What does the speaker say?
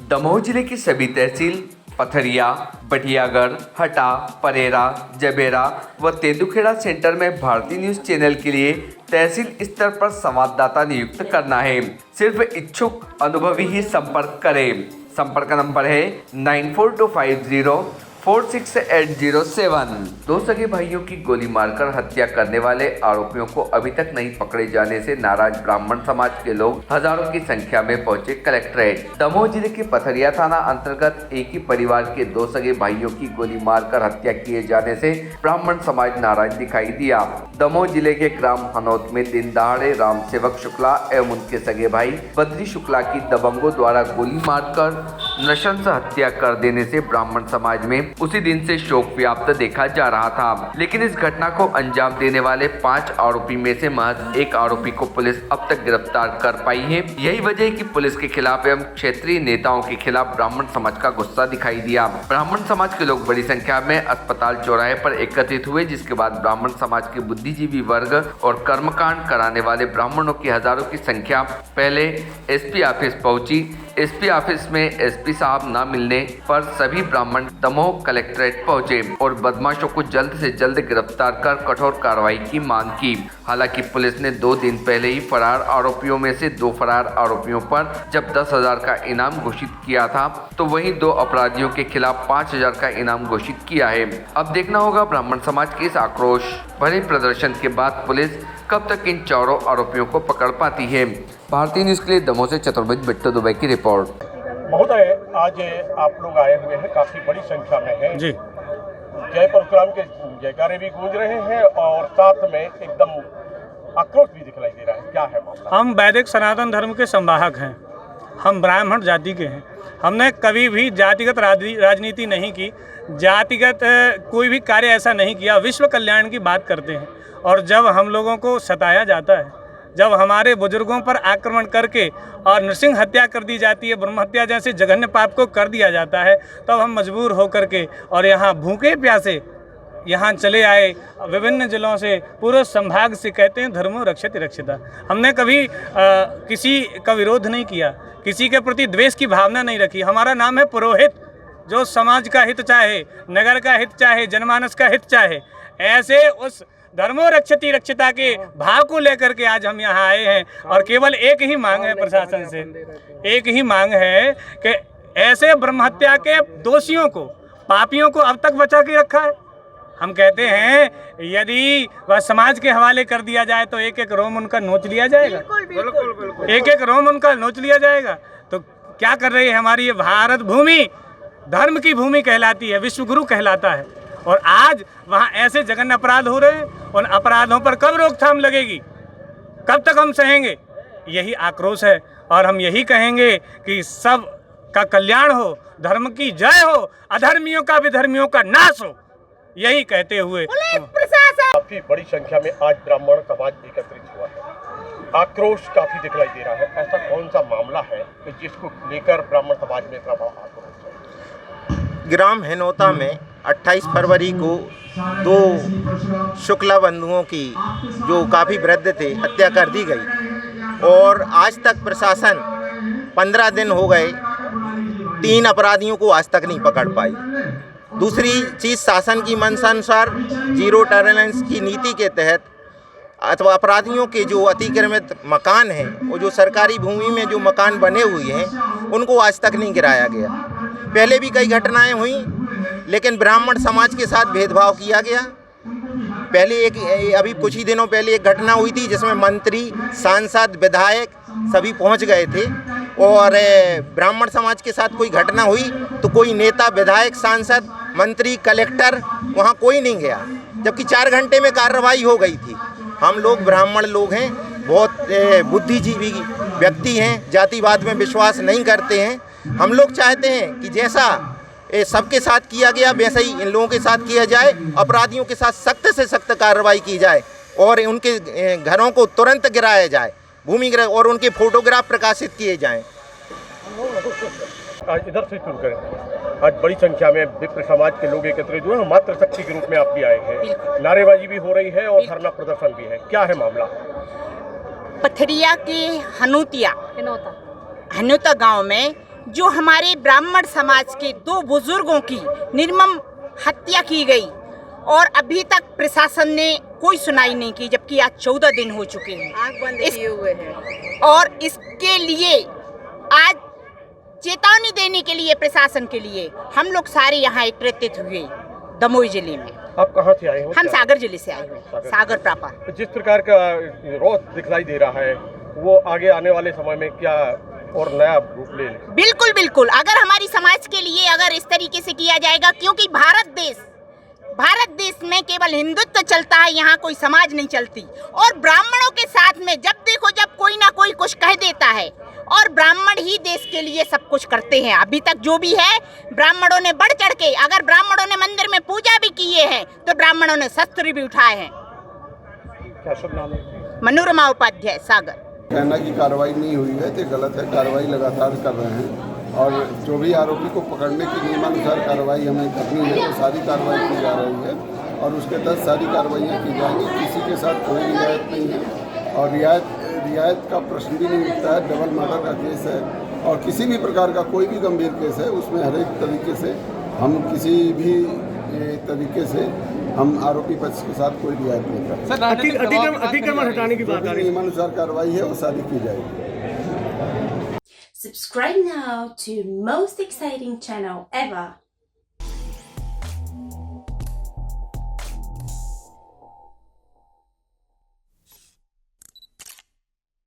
दमोह जिले की सभी तहसील पथरिया, बटियागढ़, हटा, परेरा, जबेरा व तेंदुखेड़ा सेंटर में भारतीय न्यूज चैनल के लिए तहसील स्तर पर संवाददाता नियुक्त करना है। सिर्फ इच्छुक अनुभवी ही संपर्क करें। संपर्क नंबर है 9425046807। दो सगे भाइयों की गोली मारकर हत्या करने वाले आरोपियों को अभी तक नहीं पकड़े जाने से नाराज ब्राह्मण समाज के लोग हजारों की संख्या में पहुंचे कलेक्ट्रेट। दमोह जिले के पथरिया थाना अंतर्गत एक ही परिवार के दो सगे भाइयों की गोली मारकर हत्या किए जाने से ब्राह्मण समाज नाराज दिखाई दिया। दमोह जिले के ग्राम हनौत में दिन दहाड़े राम सेवक शुक्ला एवं उनके सगे भाई बद्री शुक्ला की दबंगों द्वारा गोली मारकर नृशंस हत्या कर देने से ब्राह्मण समाज में उसी दिन से शोक व्याप्त देखा जा रहा था। लेकिन इस घटना को अंजाम देने वाले 5 आरोपी में से महज एक आरोपी को पुलिस अब तक गिरफ्तार कर पाई है। यही वजह है कि पुलिस के खिलाफ एवं क्षेत्रीय नेताओं के खिलाफ ब्राह्मण समाज का गुस्सा दिखाई दिया। ब्राह्मण समाज के लोग बड़ी संख्या में अस्पताल चौराहे पर एकत्रित हुए, जिसके बाद ब्राह्मण समाज के बुद्धिजीवी वर्ग और कर्मकांड कराने वाले ब्राह्मणों की हजारों की संख्या पहले एसपी ऑफिस पहुंची। एसपी ऑफिस में एसपी साहब न मिलने पर सभी ब्राह्मण दमोह कलेक्ट्रेट पहुंचे और बदमाशों को जल्द से जल्द गिरफ्तार कर कठोर कार्रवाई की मांग की। हालांकि पुलिस ने 2 दिन पहले ही फरार आरोपियों में से 2 फरार आरोपियों पर जब 10,000 का इनाम घोषित किया था, तो वहीं 2 अपराधियों के खिलाफ 5,000 का इनाम घोषित किया है। अब देखना होगा ब्राह्मण समाज के इस आक्रोश भरे प्रदर्शन के बाद पुलिस कब तक इन चारों आरोपियों को पकड़ पाती है। भारतीय न्यूज के लिए दमोह से चतुर्भुज बिट्टू दुबे की रिपोर्ट। महोदय, आज आप लोग आए हुए हैं, काफी बड़ी संख्या में हैं जी। जय परशुराम के जयकारे भी गूंज रहे हैं और साथ में एकदम आक्रोश भी दिखलाई दे रहा है। क्या है मामला? हम वैदिक सनातन धर्म के संवाहक हैं, हम ब्राह्मण जाति के हैं। हमने कभी भी जातिगत राजनीति नहीं की, जातिगत कोई भी कार्य ऐसा नहीं किया। विश्व कल्याण की बात करते हैं और जब हम लोगों को सताया जाता है, जब हमारे बुजुर्गों पर आक्रमण करके और नृसिंह हत्या कर दी जाती है, ब्रह्म हत्या जैसे जघन्य पाप को कर दिया जाता है, तब हम मजबूर होकर के और यहाँ भूखे प्यासे यहाँ चले आए। विभिन्न जिलों से पूरे संभाग से कहते हैं धर्मो रक्षति रक्षिता। हमने कभी किसी का विरोध नहीं किया, किसी के प्रति द्वेष की भावना नहीं रखी। हमारा नाम है पुरोहित, जो समाज का हित चाहे, नगर का हित चाहे, जनमानस का हित चाहे। ऐसे उस धर्मो रक्षति रक्षिता के भाव को लेकर के आज हम यहाँ आए हैं और केवल एक ही मांग है प्रशासन से, एक ही मांग है कि ऐसे ब्रह्म हत्या के दोषियों को, पापियों को अब तक बचा के रखा है। हम कहते हैं यदि वह समाज के हवाले कर दिया जाए तो एक एक रोम उनका नोच लिया जाएगा। बिल्कुल। एक एक रोम उनका नोच लिया जाएगा। तो क्या कर रही है हमारी ये भारत भूमि? धर्म की भूमि कहलाती है, विश्वगुरु कहलाता है, और आज वहाँ ऐसे जघन्य अपराध हो रहे हैं। उन अपराधों पर कब रोकथाम लगेगी? कब तक हम सहेंगे? यही आक्रोश है और हम यही कहेंगे कि सब का कल्याण हो, धर्म की जय हो, अधर्मियों का विधर्मियों का नाश हो, यही कहते हुए काफी बड़ी संख्या में आज ब्राह्मण समाज एकत्रित हुआ है। आक्रोश काफी दिखलाई दे रहा है। ऐसा कौन सा मामला है कि जिसको लेकर ब्राह्मण समाज में इतना बड़ा आक्रोश है? ग्राम हिनौता में 28 फरवरी को 2 शुक्ला बंधुओं की, जो काफ़ी वृद्ध थे, हत्या कर दी गई और आज तक प्रशासन 15 दिन हो गए, 3 अपराधियों को आज तक नहीं पकड़ पाई। दूसरी चीज़, शासन की मंशानुसार जीरो टॉलरेंस की नीति के तहत अथवा अपराधियों के जो अतिक्रमित मकान हैं, वो जो सरकारी भूमि में जो मकान बने हुए हैं, उनको आज तक नहीं गिराया गया। पहले भी कई घटनाएं हुई, लेकिन ब्राह्मण समाज के साथ भेदभाव किया गया। पहले अभी कुछ ही दिनों पहले एक घटना हुई थी जिसमें मंत्री, सांसद, विधायक सभी पहुंच गए थे और ब्राह्मण समाज के साथ कोई घटना हुई तो कोई नेता, विधायक, सांसद, मंत्री, कलेक्टर वहां कोई नहीं गया, जबकि 4 घंटे में कार्रवाई हो गई थी। हम लोग ब्राह्मण लोग हैं, बहुत बुद्धिजीवी व्यक्ति हैं, जातिवाद में विश्वास नहीं करते हैं। हम लोग चाहते हैं कि जैसा सबके साथ किया गया वैसा ही इन लोगों के साथ किया जाए। अपराधियों के साथ सख्त से सख्त कार्रवाई की जाए और उनके घरों को तुरंत गिराया जाए, भूमिगृह, और उनके फोटोग्राफ प्रकाशित किए जाएं। आज इधर से शुरू करें। आज बड़ी संख्या में विप्र समाज के लोग एकत्रित हुए हैं, मातृशक्ति के रूप में आप भी आए हैं, नारेबाजी भी हो रही है और धरना प्रदर्शन भी है। क्या है मामला? पथरिया के हनौता गांव में जो हमारे ब्राह्मण समाज के 2 बुजुर्गों की निर्मम हत्या की गई और अभी तक प्रशासन ने कोई सुनाई नहीं की, जबकि आज 14 दिन हो चुके हैं, आंख बंद किए हुए हैं। और इसके लिए आज चेतावनी देने के लिए प्रशासन के लिए हम लोग सारे यहाँ एकत्रित हुए दमोई जिले में। आप कहाँ से आए हो? हम सागर जिले से आए हुए, सागर प्रापा। जिस प्रकार का रोष दिखलाई दे रहा है वो आगे आने वाले समय में क्या और नया रूप ले ले? बिल्कुल बिल्कुल, अगर हमारी समाज के लिए अगर इस तरीके से किया जाएगा, क्योंकि भारत देश में केवल हिंदुत्व चलता है, यहाँ कोई समाज नहीं चलती। और ब्राह्मणों के साथ में जब देखो जब कोई ना कोई कुछ कह देता है, और ब्राह्मण ही देश के लिए सब कुछ करते हैं। अभी तक जो भी है ब्राह्मणों ने बढ़ चढ़ के, अगर ब्राह्मणों ने मंदिर में पूजा भी किए हैं तो ब्राह्मणों ने शस्त्र भी उठाए हैं। क्या शुभ नाम है? मनोरमा उपाध्याय, सागर। कहना की कार्रवाई नहीं हुई है तो गलत है। कार्रवाई लगातार कर रहे हैं और जो भी आरोपी को पकड़ने की नियमानुसार कार्रवाई हमें करनी है वो सारी कार्रवाई की जा रही है और उसके तहत सारी कार्रवाइयाँ की जाएंगी। किसी के साथ कोई रियायत नहीं है और रियायत का प्रश्न भी नहीं उठता है। डबल मर्डर का केस है और किसी भी प्रकार का कोई भी गंभीर केस है उसमें हर एक तरीके से हम किसी भी तरीके से हम आरोपी पक्ष के साथ कोई रियायत नहीं करते। अतिक्रमण हटाने की बात आ रही है। नियमानुसार कार्रवाई है वो सारी की जाएगी। Subscribe now to most exciting channel ever.